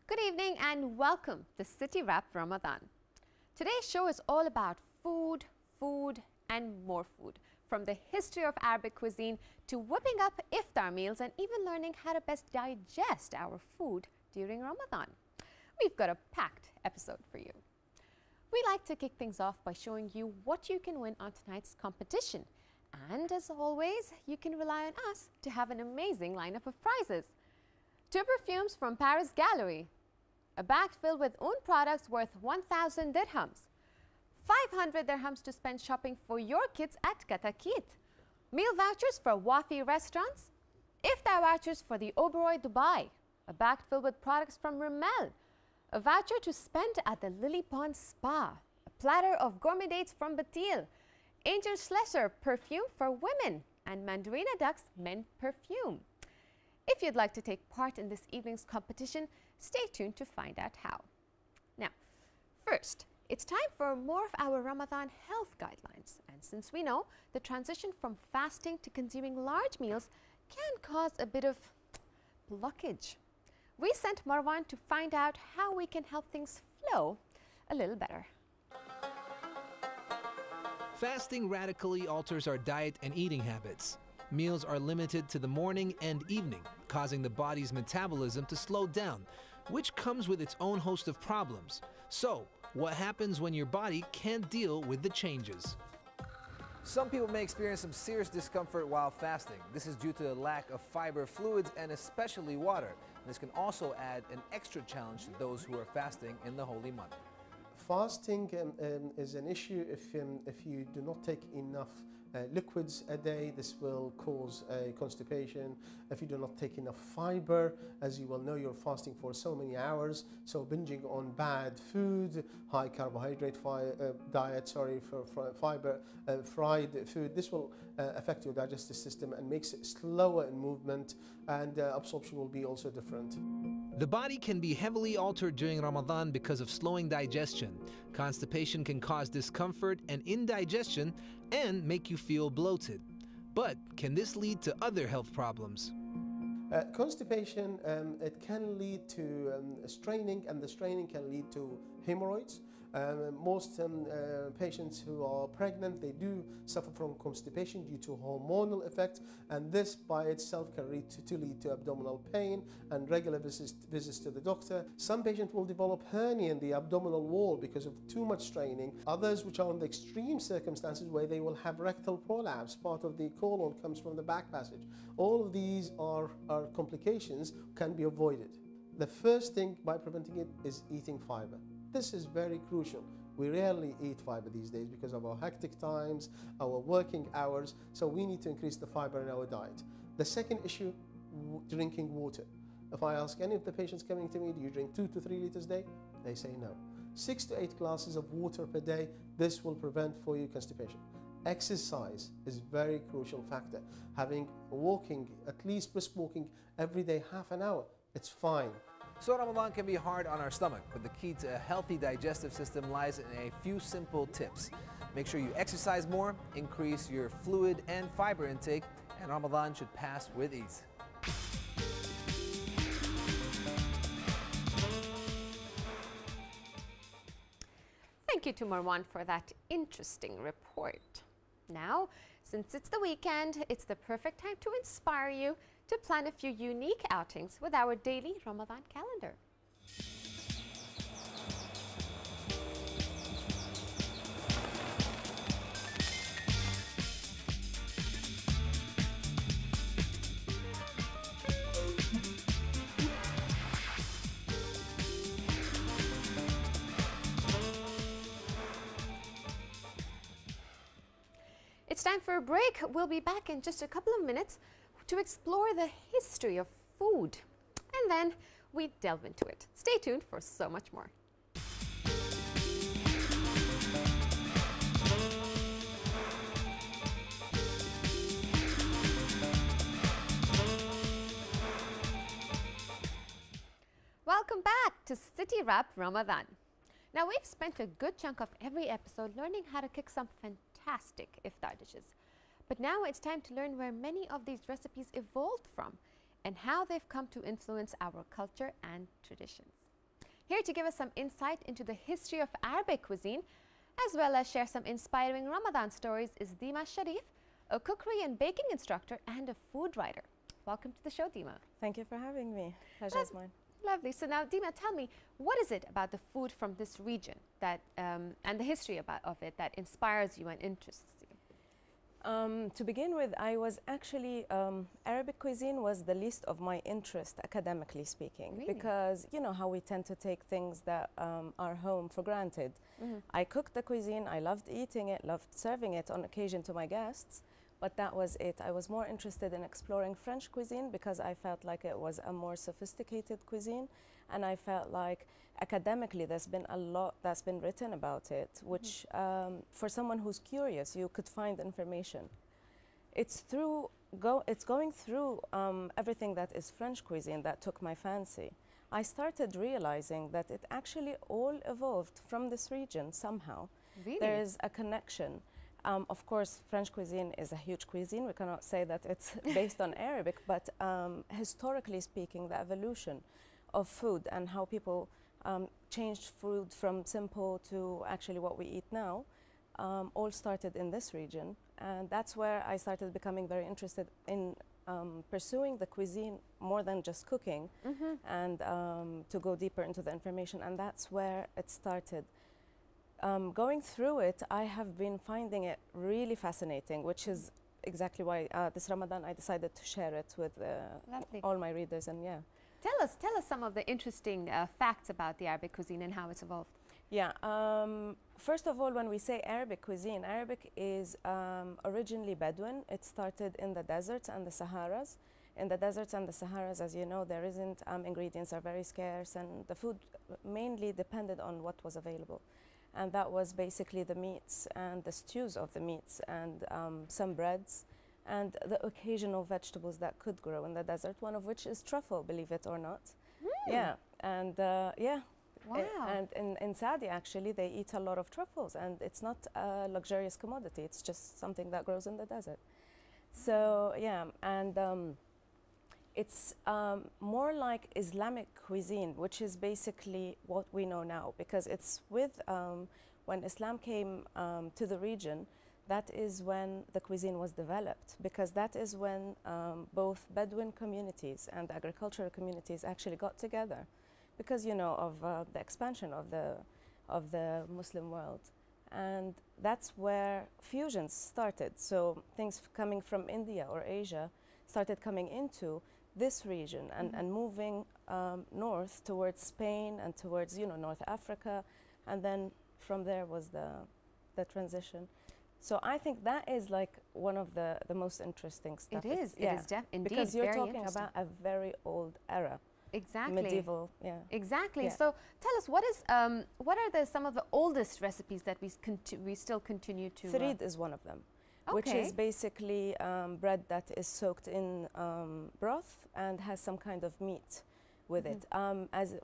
Good evening and welcome to City Wrap Ramadan. Today's show is all about food, food and more food. From the history of Arabic cuisine to whipping up iftar meals and even learning how to best digest our food during Ramadan. We've got a packed episode for you. We like to kick things off by showing you what you can win on tonight's competition. And as always, you can rely on us to have an amazing lineup of prizes. 2 perfumes from Paris Gallery, a bag filled with own products worth 1,000 dirhams, 500 dirhams to spend shopping for your kids at Katakit, meal vouchers for Wafi restaurants, iftar vouchers for the Oberoi Dubai, a bag filled with products from Rimmel, a voucher to spend at the Lily Pond Spa, a platter of gourmet dates from Batil, Angel Schlesser perfume for women, and Mandarina Duck's men perfume. If you'd like to take part in this evening's competition, stay tuned to find out how. Now, first, it's time for more of our Ramadan health guidelines. And since we know the transition from fasting to consuming large meals can cause a bit of blockage, we sent Marwan to find out how we can help things flow a little better. Fasting radically alters our diet and eating habits. Meals are limited to the morning and evening, causing the body's metabolism to slow down, which comes with its own host of problems. So, what happens when your body can't deal with the changes? Some people may experience some serious discomfort while fasting. This is due to the lack of fiber, fluids, and especially water. This can also add an extra challenge to those who are fasting in the holy month. Fasting is an issue if you do not take enough liquids a day. This will cause constipation. If you do not take enough fiber, as you will know, you're fasting for so many hours, so binging on bad food, high carbohydrate diet, for fiber, fried food, this will affect your digestive system and makes it slower in movement, and absorption will be also different. The body can be heavily altered during Ramadan because of slowing digestion. Constipation can cause discomfort and indigestion and make you feel bloated. But can this lead to other health problems? Constipation, it can lead to straining, and the straining can lead to hemorrhoids. Most patients who are pregnant, they do suffer from constipation due to hormonal effects, and this by itself can lead to abdominal pain and regular visits to the doctor. Some patients will develop hernia in the abdominal wall because of too much straining. Others, which are in the extreme circumstances where they will have rectal prolapse, part of the colon comes from the back passage. All of these are complications, can be avoided. The first thing by preventing it is eating fiber. This is very crucial. We rarely eat fiber these days because of our hectic times, our working hours, so we need to increase the fiber in our diet. The second issue, drinking water. If I ask any of the patients coming to me, do you drink 2 to 3 liters a day? They say no. 6 to 8 glasses of water per day, this will prevent for you constipation. Exercise is a very crucial factor. Having walking, at least brisk walking every day, half an hour, it's fine. So Ramadan can be hard on our stomach, but the key to a healthy digestive system lies in a few simple tips. Make sure you exercise more, increase your fluid and fiber intake, and Ramadan should pass with ease. Thank you to Marwan for that interesting report. Now, since it's the weekend, it's the perfect time to inspire you to plan a few unique outings with our daily Ramadan calendar. It's time for a break. We'll be back in just a couple of minutes to explore the history of food, and then we delve into it. Stay tuned for so much more. Welcome back to City Wrap Ramadan. Now, we've spent a good chunk of every episode learning how to cook some fantastic iftar dishes. But now it's time to learn where many of these recipes evolved from and how they've come to influence our culture and traditions. Here to give us some insight into the history of Arabic cuisine, as well as share some inspiring Ramadan stories, is Dima Sharif, a cookery and baking instructor and a food writer. Welcome to the show, Dima. Thank you for having me. Pleasure is mine. Lovely. So now, Dima, tell me, what is it about the food from this region that, and the history of it that inspires you and interests you? To begin with, I was actually, Arabic cuisine was the least of my interest, academically speaking, Really? because you know how we tend to take things that are home for granted. I cooked the cuisine, I loved eating it, loved serving it on occasion to my guests, but that was it. I was more interested in exploring French cuisine because I felt like it was a more sophisticated cuisine, and I felt like academically there's been a lot that's been written about it, which for someone who's curious, you could find information. It's going through everything that is French cuisine that took my fancy. I started realizing that it actually all evolved from this region somehow. Really? There is a connection. Of course, French cuisine is a huge cuisine. We cannot say that it's based on Arabic, but historically speaking, the evolution of food and how people changed food from simple to actually what we eat now all started in this region. And that's where I started becoming very interested in pursuing the cuisine more than just cooking and to go deeper into the information. And that's where it started. Going through it, I have been finding it really fascinating, which is exactly why this Ramadan I decided to share it with all my readers. And yeah. Tell us some of the interesting facts about the Arabic cuisine and how it's evolved. Yeah. First of all, when we say Arabic cuisine, Arabic is originally Bedouin. It started in the deserts and the Saharas. In the deserts and the Saharas, as you know, there isn't, ingredients are very scarce, and the food mainly depended on what was available. And that was basically the meats and the stews of the meats and some breads and the occasional vegetables that could grow in the desert, one of which is truffle, believe it or not. Yeah, and yeah. Wow. And in Saudi, actually, they eat a lot of truffles, and it's not a luxurious commodity. It's just something that grows in the desert. So, yeah, and it's more like Islamic cuisine, which is basically what we know now, because it's with, when Islam came to the region, that is when the cuisine was developed, because that is when both Bedouin communities and agricultural communities actually got together, because you know of the expansion of the Muslim world, and that's where fusions started. So things coming from India or Asia started coming into this region and moving north towards Spain and towards North Africa, and then from there was the transition. So I think that is like one of the most interesting stuff. It is indeed because you're very talking about a very old era. Exactly. Medieval, yeah. Exactly. Yeah. So tell us, what are some of the oldest recipes that we still continue to? Tharid is one of them, which is basically bread that is soaked in broth and has some kind of meat with it. As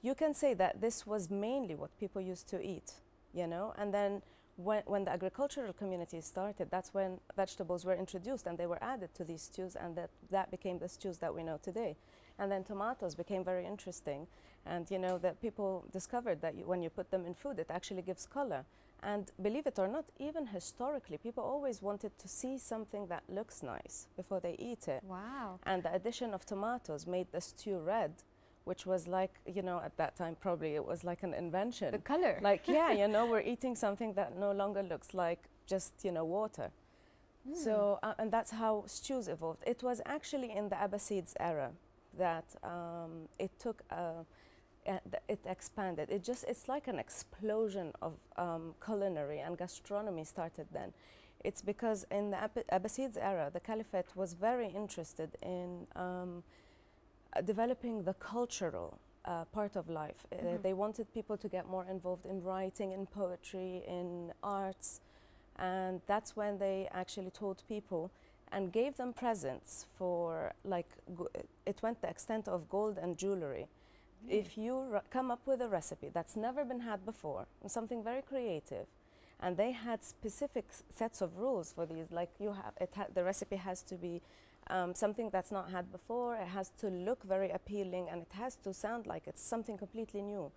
you can say that this was mainly what people used to eat, and then when the agricultural community started, that's when vegetables were introduced and they were added to these stews, and that became the stews that we know today. And then tomatoes became very interesting, and that people discovered that when you put them in food, it actually gives color. And believe it or not, even historically, people always wanted to see something that looks nice before they eat it. Wow. And the addition of tomatoes made the stew red, which was like, at that time, probably it was like an invention. The color. Like, yeah, we're eating something that no longer looks like just, water. So, and that's how stews evolved. It was actually in the Abbasids era that it took, it expanded. It's like an explosion of culinary and gastronomy started then. It's because in the Abbasids era, the Caliphate was very interested in developing the cultural part of life. They wanted people to get more involved in writing, in poetry, in arts, and that's when they actually told people and gave them presents for, like, it went the extent of gold and jewelry. If you come up with a recipe that's never been had before, something very creative, and they had specific sets of rules for these, like the recipe has to be something that's not had before. It has to look very appealing, and it has to sound like it's something completely new.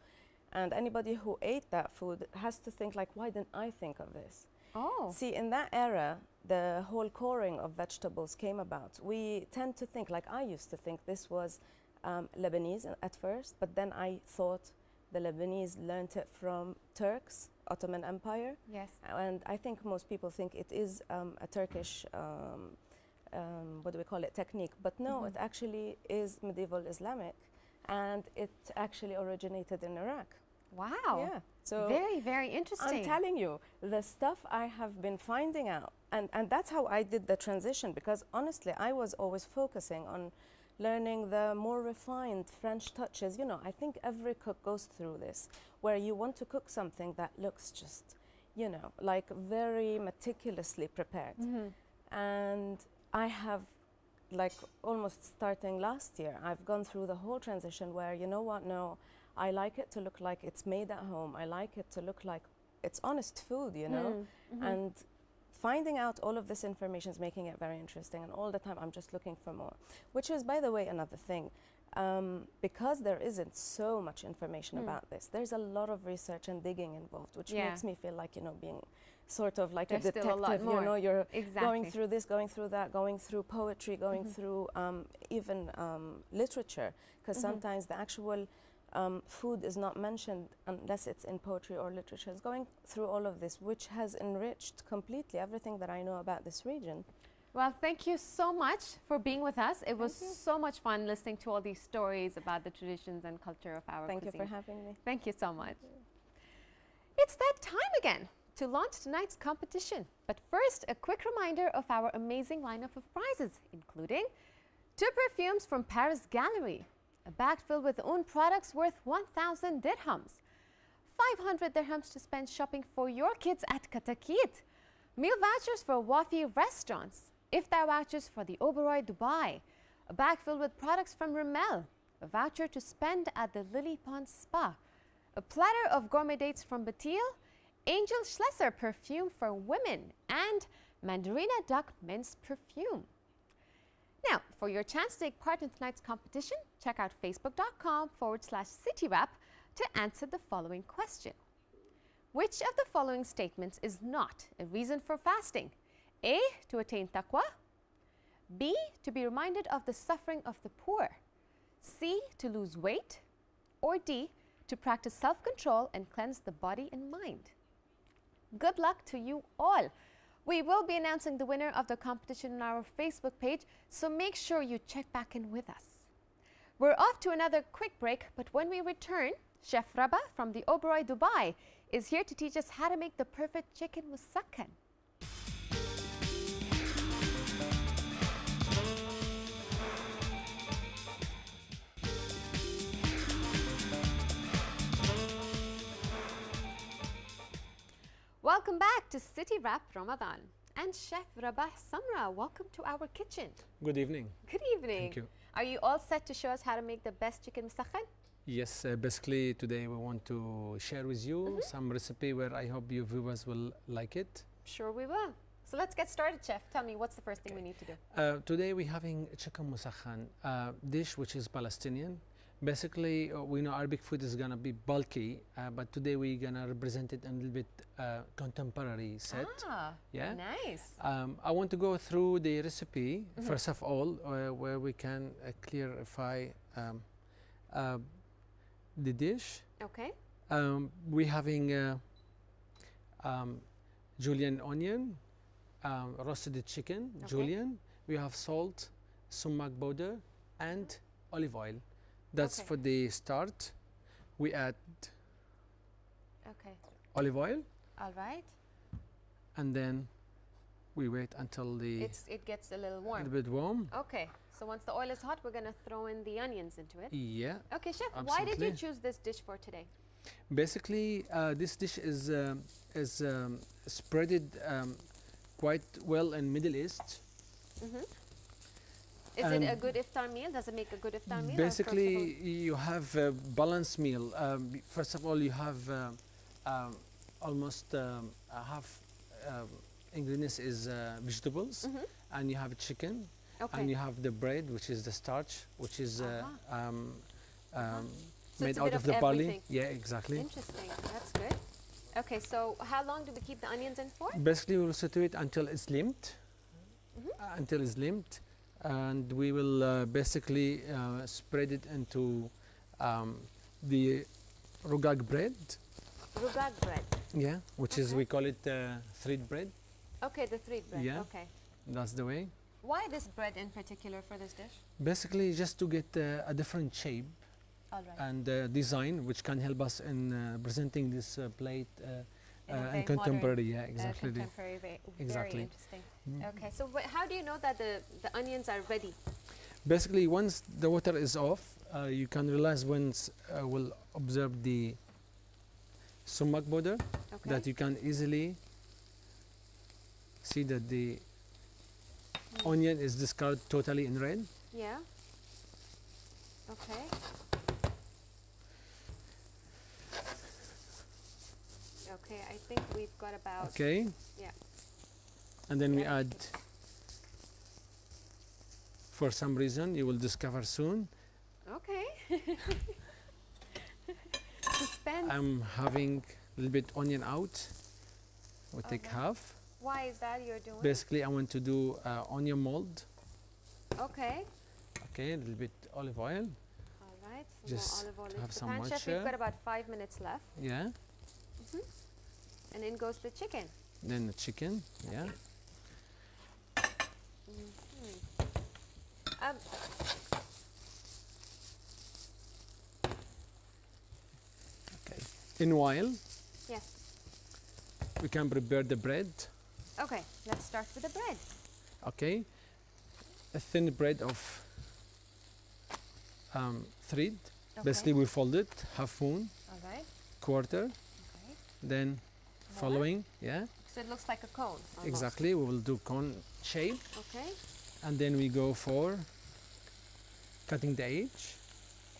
And anybody who ate that food has to think like, why didn't I think of this? Oh. See, in that era, the whole coring of vegetables came about. We tend to think, like I used to think, this was Lebanese at first, but then I thought the Lebanese learned it from Turks, Ottoman Empire. Yes. And I think most people think it is a Turkish, what do we call it, technique. But no, it actually is medieval Islamic, and it actually originated in Iraq. Wow. Yeah. So very, very interesting. I'm telling you, the stuff I have been finding out, and that's how I did the transition, because honestly, I was always focusing on learning the more refined French touches. You know, I think every cook goes through this, where you want to cook something that looks just, you know, like very meticulously prepared. And I have, like almost starting last year, I've gone through the whole transition where, you know what, no, I like it to look like it's made at home. I like it to look like it's honest food, you know? And finding out all of this information is making it very interesting. And all the time I'm just looking for more, which is, by the way, another thing. Because there isn't so much information about this, there's a lot of research and digging involved, which makes me feel like, you know, being sort of like There's a detective, still a lot more. you know, you're Exactly. going through this, going through that, going through poetry, going through even literature, because sometimes the actual food is not mentioned unless it's in poetry or literature. It's going through all of this, which has enriched completely everything that I know about this region. Well, thank you so much for being with us. It was so much fun listening to all these stories about the traditions and culture of our Thank cuisine. you for having me. Thank you so much. It's that time again to launch tonight's competition. But first, a quick reminder of our amazing lineup of prizes, including 2 perfumes from Paris Gallery, a bag filled with own products worth 1,000 dirhams, 500 dirhams to spend shopping for your kids at Katakit, meal vouchers for Wafi restaurants, iftar vouchers for the Oberoi Dubai, a bag filled with products from Rimmel, a voucher to spend at the Lily Pond Spa, a platter of gourmet dates from Batil, Angel Schlesser perfume for women, and Mandarina Duck men's perfume. Now, for your chance to take part in tonight's competition, check out facebook.com/citywrap to answer the following question. Which of the following statements is not a reason for fasting? A, to attain taqwa. B, to be reminded of the suffering of the poor. C, to lose weight. Or D, to practice self-control and cleanse the body and mind. Good luck to you all. We will be announcing the winner of the competition on our Facebook page, so make sure you check back in with us. We're off to another quick break, but when we return, Chef Rabah from the Oberoi Dubai is here to teach us how to make the perfect chicken musakkan. Welcome back to City Wrap Ramadan. And Chef Rabah Samra, welcome to our kitchen. Good evening. Good evening. Thank you. Are you all set to show us how to make the best chicken musakhan? Yes, basically today we want to share with you some recipe where I hope you viewers will like it. Sure we will. So let's get started, Chef. Tell me, what's the first thing we need to do? Today we're having chicken musakhan, dish which is Palestinian. Basically, we know Arabic food is gonna be bulky, but today we're gonna represent it in a little bit contemporary set. Ah, yeah. nice. I want to go through the recipe first of all, where we can clarify the dish. Okay. We're having julienne onion, roasted chicken, julienne. We have salt, sumac powder, and olive oil. That's for the start. We add olive oil. All right. And then we wait until it gets a little warm. bit warm. Okay. So once the oil is hot, we're going to throw in the onions into it. Yeah. Okay, Chef, absolutely. why did you choose this dish for today? Basically, this dish is spreaded quite well in Middle East. Is it a good iftar meal? Does it make a good iftar meal? Basically, you have a balanced meal. First of all, you have almost half ingredients is vegetables, and you have chicken. Okay. and you have the bread, which is the starch, which is So made it's a out bit of of the barley. everything. Yeah, exactly. Interesting. That's good. Okay, so how long do we keep the onions in for? Basically, we will saute it until it's limped, and we will basically spread it into the rugag bread. Rugag bread. Yeah, which is we call it thread bread. Okay, the three bread. Yeah. Okay. That's the way. Why this bread in particular for this dish? Basically, just to get a different shape All right. and design, which can help us in presenting this plate In a very in contemporary. modern, Yeah, exactly. contemporary way. Exactly. Very interesting. Okay, so how do you know that the onions are ready? Basically, once the water is off, you can realize once will observe the sumac powder Okay. that you can easily see that the onion is discolored totally in red. Yeah. Okay. Okay, I think we've got about. Okay. Yeah. And then we Yeah. add, for some reason you will discover soon, Okay. Suspense. I'm having a little bit onion out. We'll take Okay. half. Why is that you're doing? Basically, I want to do onion mold. Okay. Okay, a little bit olive oil. All right. Some Just more olive oil to into have the some pan. Chef, we've moisture. got about 5 minutes left. Yeah. And in goes the chicken. Then the chicken. Yeah. Um, Okay. In while, yes. we can prepare the bread. Okay, let's start with the bread. Okay. A thin bread of thread. Okay. Basically, we fold it half moon, All right. quarter, Okay. then More? following. Yeah. So it looks like a cone. almost. Exactly. We will do cone shape, Okay. and then we go for cutting the edge.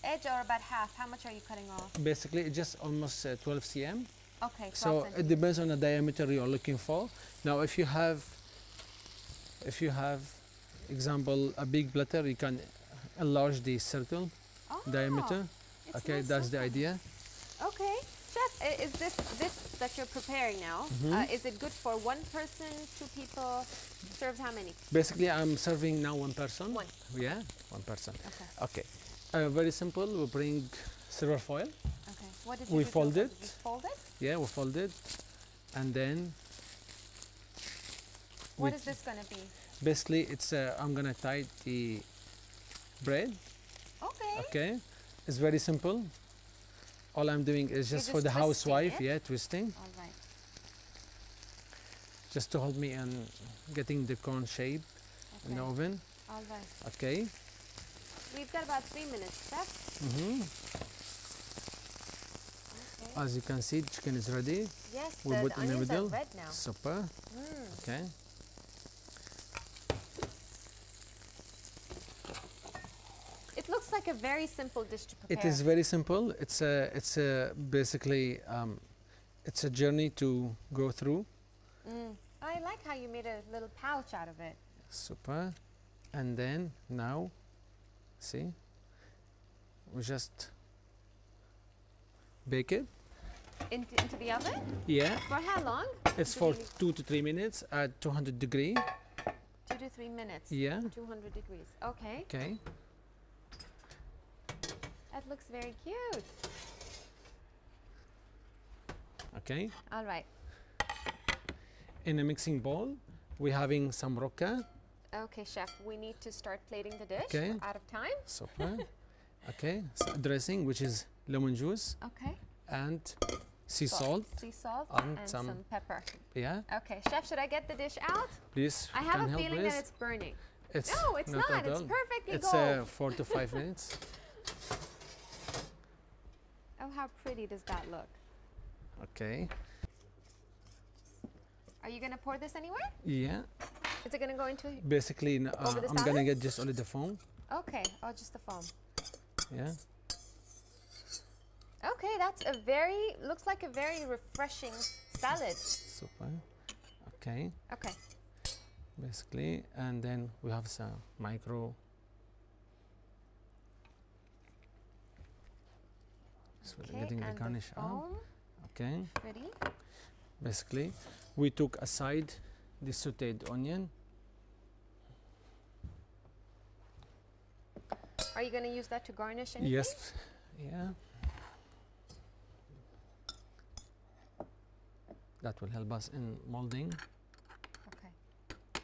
Edge or about half. How much are you cutting off? Basically, it's just almost 12 cm. Okay. 12 So it centimeters. depends on the diameter you're looking for. Now, if you have, example, a big platter, you can enlarge the circle Oh, diameter. it's Okay, nice that's the circle. idea. Okay. Chef, is this that you're preparing now, is it good for one person, two people? Serves how many? Basically, I'm serving now one person. One. Yeah, one person. Okay. Okay. Very simple. We bring silver foil. Okay. What did you We do to fold it? it. You fold it? Yeah, we fold it, and then What we- is this going to be? basically it's I'm gonna tie the bread. Okay. Okay, it's very simple. All I'm doing is just for just the twisting housewife, it? yeah, twisting, All right. just to help me in getting the cone shape in the Okay. oven. All right. Okay. We've got about 3 minutes, Chef. Mm-hmm. Okay. As you can see, the chicken is ready. Yes, we the put in the onions middle. are red now. Super. Okay. It looks like a very simple dish to prepare. It is very simple. It's basically it's a journey to go through. I like how you made a little pouch out of it. Super. And then now, see, we just bake it. Into the oven? Yeah. For how long? It's Do for we leave 2 to 3 minutes at 200 degree. 2 to 3 minutes. Yeah. 200 degrees. Okay. Okay. That looks very cute. Okay. All right. In a mixing bowl, we're having some rocca. Okay, Chef, we need to start plating the dish. Okay. We're out of time. Super. Okay. So dressing, which is lemon juice Okay. and sea salt. Sea salt And and some- some pepper. Yeah. Okay, Chef, should I get the dish out? Please. I can have a help feeling please. that it's burning. It's No, it's not. at It's all. perfectly It's gold. 4 to 5 minutes. Oh, how pretty does that look? Okay. Are you going to pour this anywhere? Yeah. Is it going to go into... Basically, Over the I'm gonna salad? get just only the foam. Okay. Oh, just the foam. Yeah. Okay, that's a very... Looks like a very refreshing salad. Super. Okay. Okay. basically, and then we have some micro. So we're getting the and garnish the out. foam, Okay, pretty. basically, we took aside the sautéed onion. Are you going to use that to garnish anything? Yes, yeah. That will help us in molding. Okay.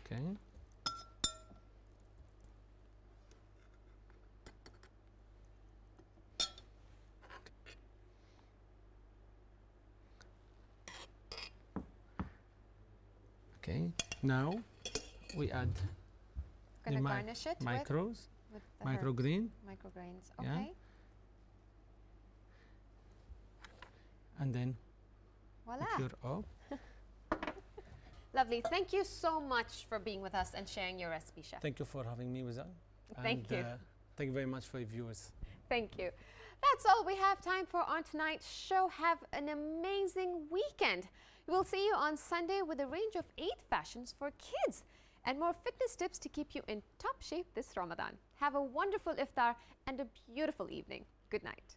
Okay. Okay. Now we add Going to the garnish it micros, with the microgreen, micrograins. Yeah. Okay. and then Voila. put your up. Lovely. Thank you so much for being with us and sharing your recipe, Chef. Thank you for having me, Wizal. Thank you. Thank you very much for your viewers. Thank you. That's all we have time for on tonight's show. Have an amazing weekend. We'll see you on Sunday with a range of 8 fashions for kids and more fitness tips to keep you in top shape this Ramadan. Have a wonderful iftar and a beautiful evening. Good night.